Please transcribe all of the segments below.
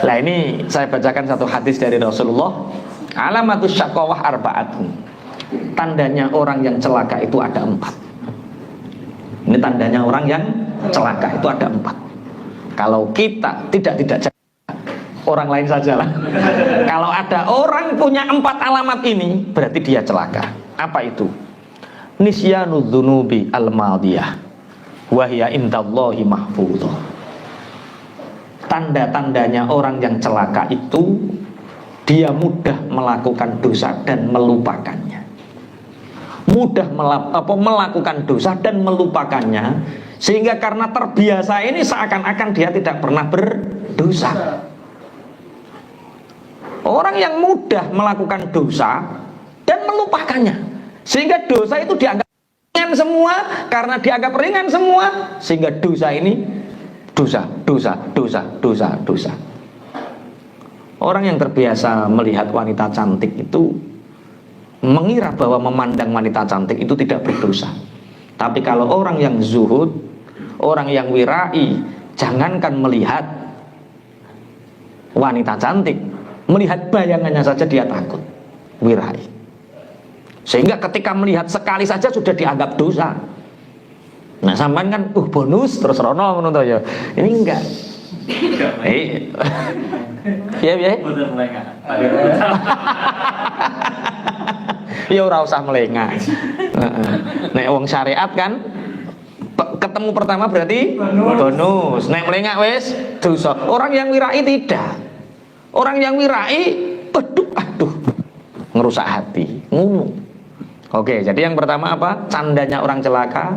Nah ini saya bacakan satu hadis dari Rasulullah. Alamatus syaqawah arba'atun. Tandanya orang yang celaka itu ada 4. Ini tandanya orang yang celaka itu ada 4. Kalau kita tidak orang lain sajalah. Kalau ada orang punya 4 alamat ini, berarti dia celaka. Apa itu? Nisyanu dzunubi al-madiyah wa hiya indallahi mahfudhah. Tanda-tandanya orang yang celaka itu dia mudah melakukan dosa dan melupakannya. Mudah melakukan dosa dan melupakannya, sehingga karena terbiasa ini seakan-akan dia tidak pernah berdosa. Orang yang mudah melakukan dosa dan melupakannya, sehingga dosa itu dianggap ringan semua. Karena dianggap ringan semua, sehingga dosa ini dosa. Orang yang terbiasa melihat wanita cantik itu mengira bahwa memandang wanita cantik itu tidak berdosa. Tapi kalau orang yang zuhud, orang yang wirai, jangankan melihat wanita cantik, melihat bayangannya saja dia takut, wirai. Sehingga ketika melihat sekali saja sudah dianggap dosa. Nah sampean kan bonus terus rono menurut ya. Ini enggak. Iya. Ya ora usah melengah. Nek wong syariat kan ketemu pertama berarti bonus. Nek melengah wis dosa. Orang yang wirai tidak. Orang yang wirai aduh ngerusak hati, ngunu. Oke, jadi yang pertama apa? Tandanya orang celaka,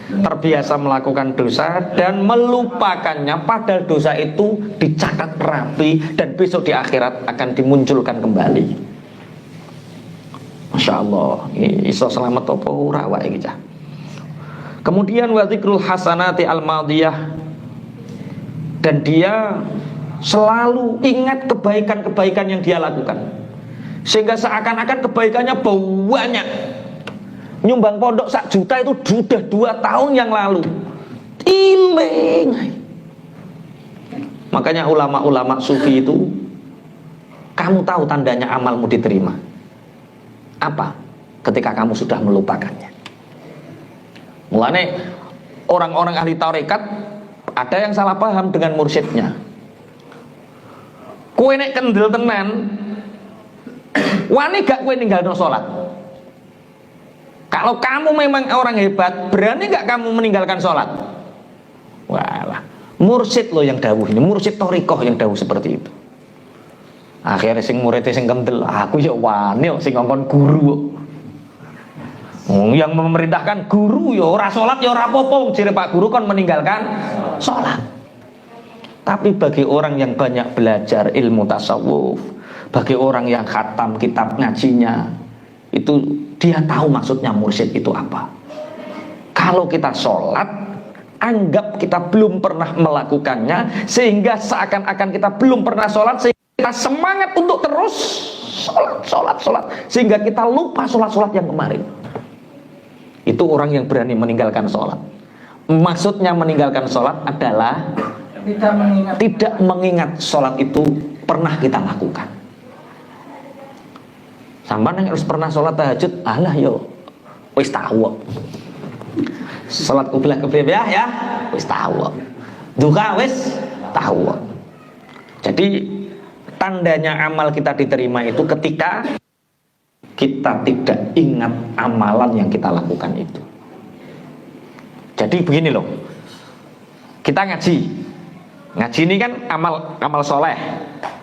terbiasa melakukan dosa dan melupakannya, padahal dosa itu dicatat rapi dan besok di akhirat akan dimunculkan kembali. Masya Allah, iso selamat apa ora wae iki cah. Kemudian wa dzikrul hasanati al-madiyah, dan dia selalu ingat kebaikan-kebaikan yang dia lakukan, sehingga seakan-akan kebaikannya banyak. Nyumbang pondok 1 juta itu sudah 2 tahun yang lalu. Iling. Makanya ulama-ulama sufi itu, kamu tahu tandanya amalmu diterima apa? Ketika kamu sudah melupakannya. Mulane orang-orang ahli tarekat ada yang salah paham dengan mursyidnya. Kowe nek kendel tenan, wani gak kowe ninggalno salat? Kalau kamu memang orang hebat, berani gak kamu meninggalkan sholat? Walah, mursyid loh yang dawuh ini, mursyid thariqah yang dawuh seperti itu. Akhirnya sing muridnya sing kendel, aku ya wani sing ngongkon guru. Yang memerintahkan guru ya ora sholat ya ora apa-apa, jere Pak Guru kan meninggalkan sholat. Tapi bagi orang yang banyak belajar ilmu tasawuf, bagi orang yang khatam kitab ngajinya, itu dia tahu maksudnya mursyid itu apa. Kalau kita sholat, anggap kita belum pernah melakukannya, sehingga seakan-akan kita belum pernah sholat, sehingga kita semangat untuk terus sholat, sehingga kita lupa sholat yang kemarin. Itu orang yang berani meninggalkan sholat. Maksudnya meninggalkan sholat adalah tidak mengingat sholat itu pernah kita lakukan. Sampai yang harus pernah sholat tahajud, alah yo, wis tahu. Sholat qiblah ya, wis tahu. Duha wis tahu. Jadi tandanya amal kita diterima itu ketika kita tidak ingat amalan yang kita lakukan itu. Jadi begini loh, kita ngaji ini kan amal soleh.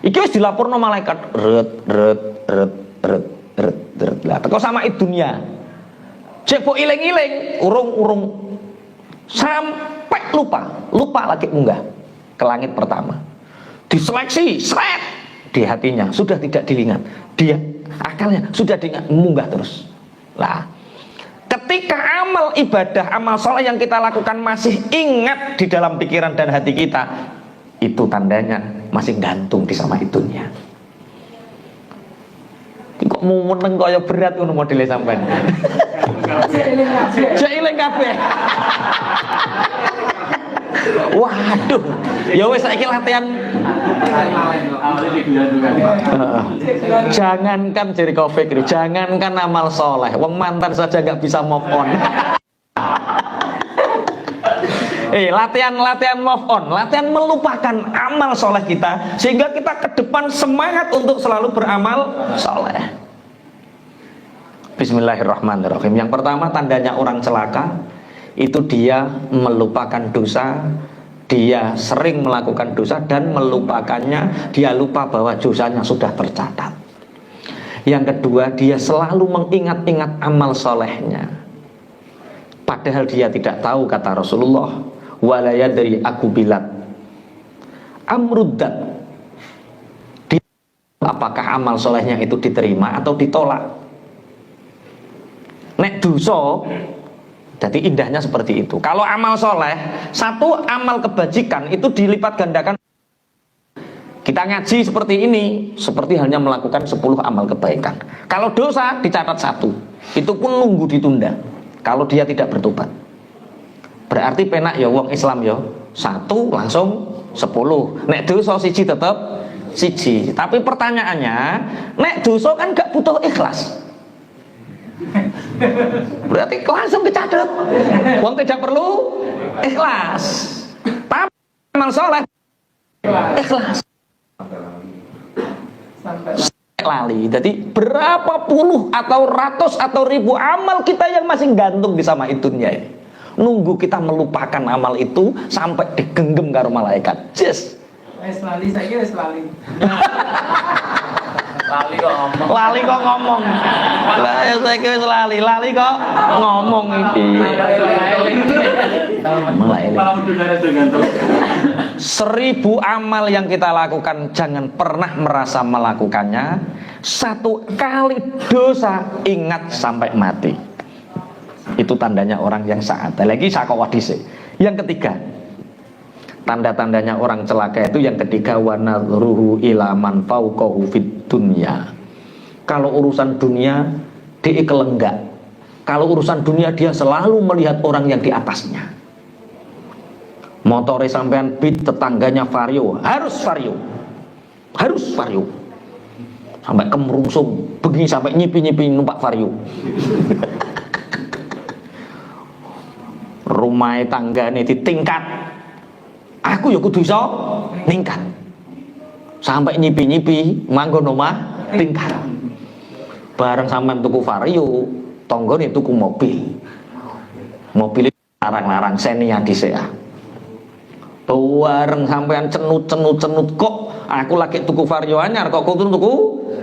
Iki wis dilaporno malaikat, ret. Lah teko sama dunia. Cek po iling-iling, urung sampai lupa lagi munggah ke langit pertama. Diseleksi, seret di hatinya, sudah tidak diingat. Dia akalnya sudah diingat, munggah terus. Lah, ketika amal ibadah, amal sholat yang kita lakukan masih ingat di dalam pikiran dan hati kita, itu tandanya masih gantung di sama dunia. Kok mau meneng kaya berat ngono modele sampean. Jek eling kabeh. Waduh, ya wes saiki latihan. Jangankan jadi Covid, jangankan amal soleh, wong mantan saja nggak bisa move on. Latihan move on, latihan melupakan amal soleh kita, sehingga kita ke depan semangat untuk selalu beramal soleh. Bismillahirrahmanirrahim. Yang pertama tandanya orang celaka itu dia melupakan dosa, dia sering melakukan dosa dan melupakannya, dia lupa bahwa dosanya sudah tercatat. Yang kedua, dia selalu mengingat-ingat amal solehnya, padahal dia tidak tahu, kata Rasulullah, walaya dari aku bilat amruddat, apakah amal solehnya itu diterima atau ditolak. Nek dosa, jadi indahnya seperti itu. Kalau amal soleh, satu amal kebajikan itu dilipat gandakan. Kita ngaji seperti ini, seperti hanya melakukan 10 amal kebaikan. Kalau dosa dicatat 1, itu pun nunggu ditunda kalau dia tidak bertobat. Berarti penak ya wong Islam ya, 1 langsung 10. Nek dosa siji tetep siji. Tapi pertanyaannya, nek dosa kan gak butuh ikhlas. Berarti langsung dicatat. Wong tidak perlu ikhlas. Tapi amal soleh ikhlas. Lali. Jadi berapa puluh atau ratus atau ribu amal kita yang masih gantung di sama itunya ini. Nunggu kita melupakan amal itu sampai digenggam karo malaikat. Yes. Wes lali saiki wes lali. Lali kok ngomong. Lah ya saiki wis lali kok ngomong iki. Malam udara gantung. 1000 amal yang kita lakukan jangan pernah merasa melakukannya. 1 kali dosa ingat sampai mati. Itu tandanya orang yang saat. Lagi sakowadise. Yang ketiga, tanda-tandanya orang celaka itu yang ketiga, wa nadruhu ila man fauqahu fid dunya. Kalau urusan dunia dia kelenggak. Kalau urusan dunia dia selalu melihat orang yang di atasnya. Motore sampean beat, tetangganya vario, harus vario. Harus vario. Sampai kemerungsung, begini sampai nyipi-nyipi numpak vario. Rumah tanggane ditingkat. Aku ya kudu iso ningkat. Sampai nyipi-nyipi manggon omah tingkat. Bareng sampean tuku vario, tanggane tuku mobil. Mobil larang-larang Xenia dhisik. Bareng sampean cenut kok aku lagi tuku vario anyar kok kudu tuku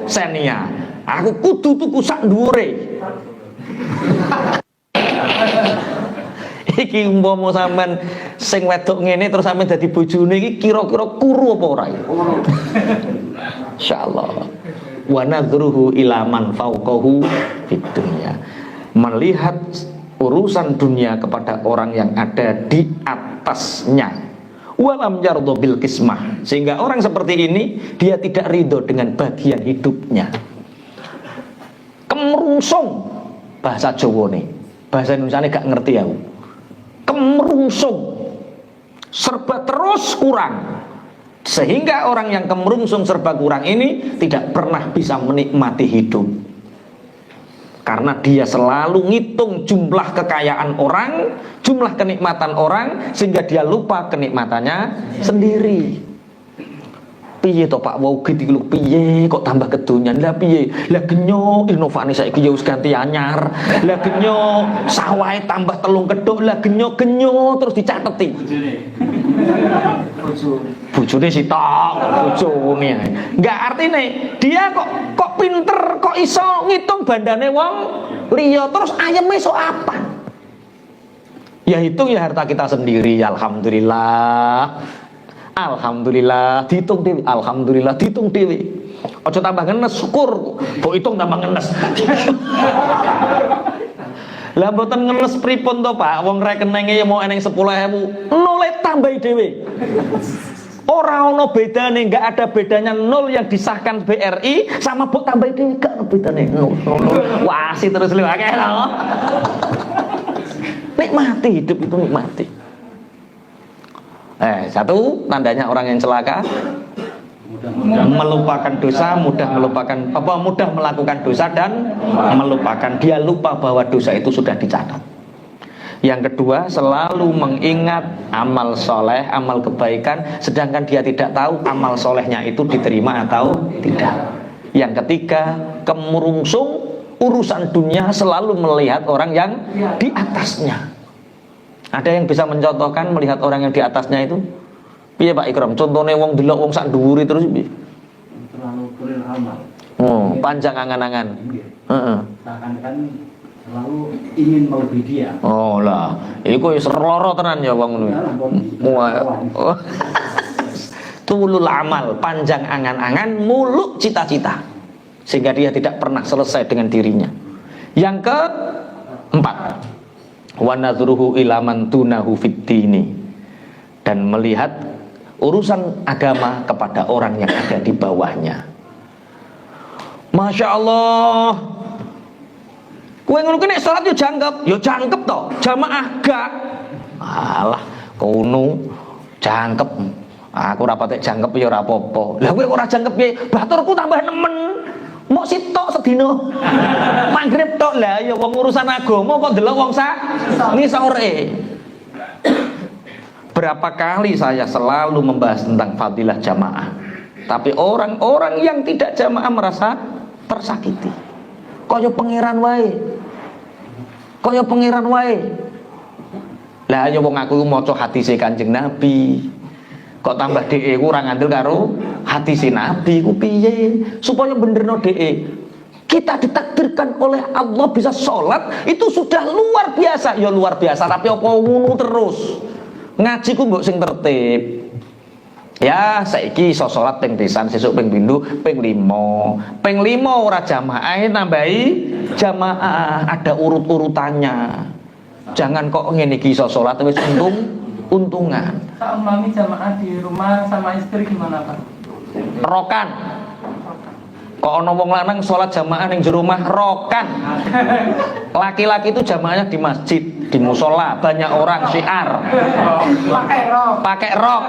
Xenia. Aku kudu tuku sak dhuwure. Iki umpama sampean sing wedok ngene terus sampean dadi bojone iki kira-kira kuru apa ora? Insyaallah. Wa nadruhu ila man fauqahu fid dunya. Melihat urusan dunia kepada orang yang ada di atasnya. Walam yardo bil kismah, sehingga orang seperti ini dia tidak ridho dengan bagian hidupnya. Kemerungsung bahasa Jawa nih, bahasa Indonesia gak ngerti aku. Kemerungsung, serba terus kurang, sehingga orang yang kemerungsung serba kurang ini tidak pernah bisa menikmati hidup. Karena dia selalu ngitung jumlah kekayaan orang, jumlah kenikmatan orang, sehingga dia lupa kenikmatannya sendiri. Piye to Pak, wau gitu lho, piye kok tambah kedonyan, lah piye, lah genyo inovasi saiki ya wis ganti anyar, lah genyo sawahe tambah telung kedok, lah genyo terus dicateti. Bojone sitok, bojone. Enggak artine dia kok pinter, kok iso ngitung bandane wong liya, terus ayeme iso apa? Ya hitung ya harta kita sendiri, alhamdulillah. Alhamdulillah dihitung dewi, alhamdulillah dihitung dewi. Ojo tambah ngenes, syukur. Mbok hitung tambah ngenes. Lah mboten ngenes pripun to Pak? Wong rekeninge ya mau eneng 10.000, nole tambahi dhewe. Ora ono bedane, enggak ada bedanya nol yang disahkan BRI sama mbok tambahi dhewe, gak ono bedane nol. Wasi terus lho akeh lho. Nikmati hidup itu, nikmati. Satu tandanya orang yang celaka, melupakan dosa, mudah melakukan dosa dan melupakan. Dia lupa bahwa dosa itu sudah dicatat. Yang kedua, selalu mengingat amal soleh, amal kebaikan, sedangkan dia tidak tahu amal solehnya itu diterima atau tidak. Yang ketiga, kemerungsung urusan dunia, selalu melihat orang yang di atasnya. Ada yang bisa mencontohkan melihat orang yang di atasnya itu? Piye Pak Ikram? Contohnya wong delok wong sak dhuwuri terus piye? Terlalu kurir amal. Oh, panjang angan-angan. Heeh. Seakan-akan selalu ingin melebihi dia. Oh lah, iku wis loro tenan ya wong ngono. Oh. Tulul amal, panjang angan-angan, muluk cita-cita, sehingga dia tidak pernah selesai dengan dirinya. Yang keempat, wa nadhruhu ila man tunahu fiddini, dan melihat urusan agama kepada orang yang ada di bawahnya. Masya Allah, kowe ngono ki nek salat yo jangkep to, jamaah gak. Alah, kono jangkep. Aku ora patek jangkep ya ora apa-apa. Lah kowe ora jangkep piye? Baturku tambah nemen. Mok sitok sedina. Maghrib tok lah ya wong urusan agama kok ndelok wong sak ngisore. Berapa kali saya selalu membahas tentang fadilah jamaah, tapi orang-orang yang tidak jamaah merasa tersakiti. Kaya pangeran wae. Lah ya wong aku maca hadise Kanjeng Nabi. Kok tambah DE ku ora ngandel karo hadise Nabi ku piye? Supaya benerno DE. Kita ditakdirkan oleh Allah bisa sholat, itu sudah luar biasa. Ya luar biasa, tapi apa ngono terus? Ngaji ku mbok sing tertib. Ya saiki iso salat ping pisan, sesuk ping pindho, ping 5. Ping 5 ora jamaah, nambahi jamaah, ada urut-urutannya. Jangan kok ngene iki iso salat wis untungan. Saat mami jamaah di rumah sama istri gimana Pak? Rokan. Kok ana wong lanang salat jamaah ning jero omah rokan. Laki-laki itu jamaahnya di masjid, di musola, banyak orang syiar. Pakai rok.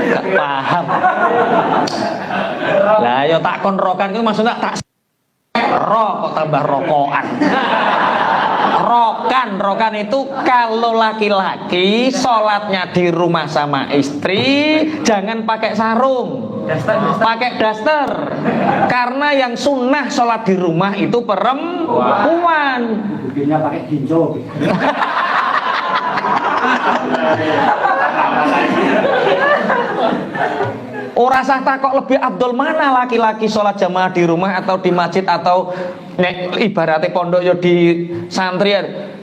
Gak paham. Lah yo takon rokan itu maksudnya tak rok kok tambah rokokan. Rokan itu kalau laki-laki sholatnya di rumah sama istri jangan pakai sarung, pakai daster, karena yang sunnah sholat di rumah itu perempuan. Budinya pakai ginjo. Ora sah takok lebih abdul mana laki-laki sholat jamaah di rumah atau di masjid atau nek ibaratnya pondok yo di santrian.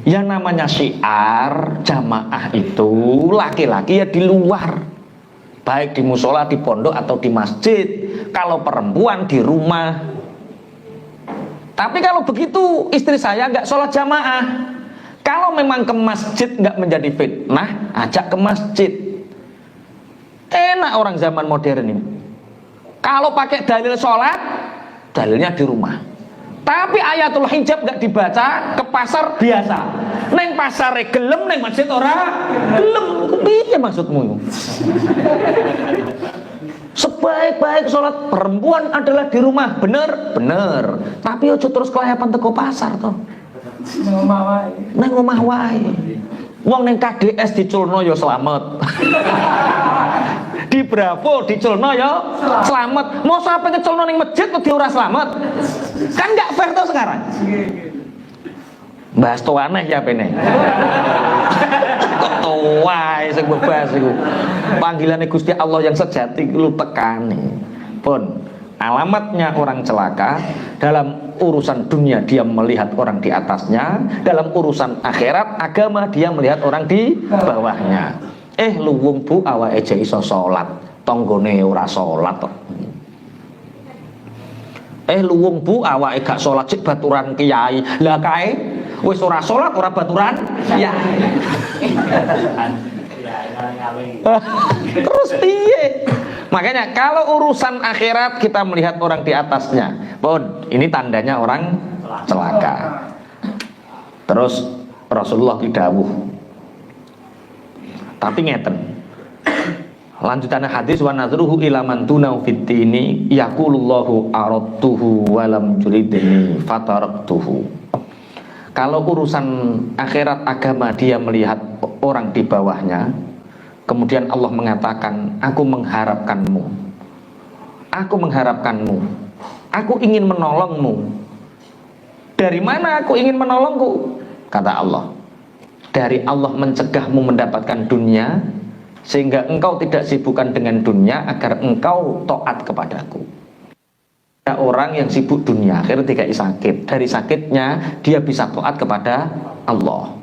Yang namanya syiar jamaah itu laki-laki ya di luar, baik di musola, di pondok atau di masjid. Kalau perempuan di rumah. Tapi kalau begitu istri saya nggak sholat jamaah. Kalau memang ke masjid nggak menjadi fitnah, ajak ke masjid. Enak orang zaman modern ini. Kalau pakai dalil sholat, dalilnya di rumah. Tapi ayatul hijab gak dibaca, ke pasar biasa. Neng pasar gelem, neng masjid ora gelem. Piye maksudmu? Sebaik-baik sholat perempuan adalah di rumah, bener. Tapi ojo terus kelayapan teko pasar toh. Neng omah wae. Wong neng KDS diculno ya selamat. Di Bravo diculno ya selamat. Mau sampai ngeculno ning masjid kok ora selamat? Kan nggak fair tuh sekarang. Bahas to aneh ya pene. Kok tuwae sing bebas iku. Panggilane Gusti Allah yang sejati lu tekani. Pun alamatnya orang celaka dalam urusan dunia dia melihat orang di atasnya, dalam urusan akhirat agama dia melihat orang di bawahnya. Luwung bu awake aja iso salat, tanggane ora salat kok. Luwung bu awake gak salat sik baturan kiai. Lah kae wis ora salat ora baturan kiai. Terus piye? Makanya kalau urusan akhirat kita melihat orang di atasnya, pun ini tandanya orang celaka. Terus Rasulullah didhawuh, Tapi ngeten. Lanjutannya hadis wa nadruhu ila man tunau fitini yaqulullahu aradtuhu wa lam yuridni fataraktuhu. Kalau urusan akhirat agama dia melihat orang di bawahnya, kemudian Allah mengatakan, aku mengharapkanmu, aku ingin menolongmu. Dari mana aku ingin menolongku? Kata Allah, dari Allah mencegahmu mendapatkan dunia, sehingga engkau tidak sibukkan dengan dunia, agar engkau taat kepadaku. Ada orang yang sibuk dunia, akhirnya tidak sakit. Dari sakitnya dia bisa taat kepada Allah.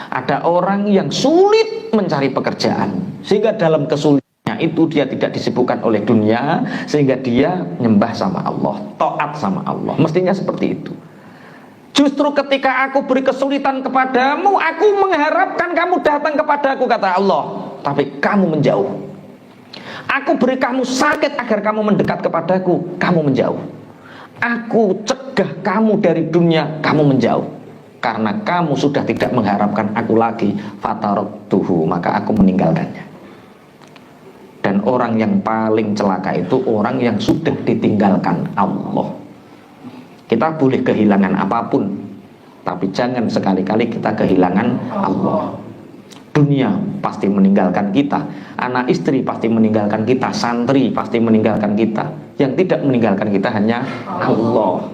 Ada orang yang sulit mencari pekerjaan, sehingga dalam kesulitannya itu dia tidak disibukkan oleh dunia, sehingga dia nyembah sama Allah, taat sama Allah. Mestinya seperti itu. Justru ketika aku beri kesulitan kepadamu, aku mengharapkan kamu datang kepadaku, kata Allah, tapi kamu menjauh. Aku beri kamu sakit agar kamu mendekat kepadaku, kamu menjauh. Aku cegah kamu dari dunia, kamu menjauh. Karena kamu sudah tidak mengharapkan aku lagi, fataraktuhu, maka aku meninggalkannya. Dan orang yang paling celaka itu orang yang sudah ditinggalkan Allah. Kita boleh kehilangan apapun, tapi jangan sekali-kali kita kehilangan Allah. Dunia pasti meninggalkan kita, anak istri pasti meninggalkan kita, santri pasti meninggalkan kita. Yang tidak meninggalkan kita hanya Allah.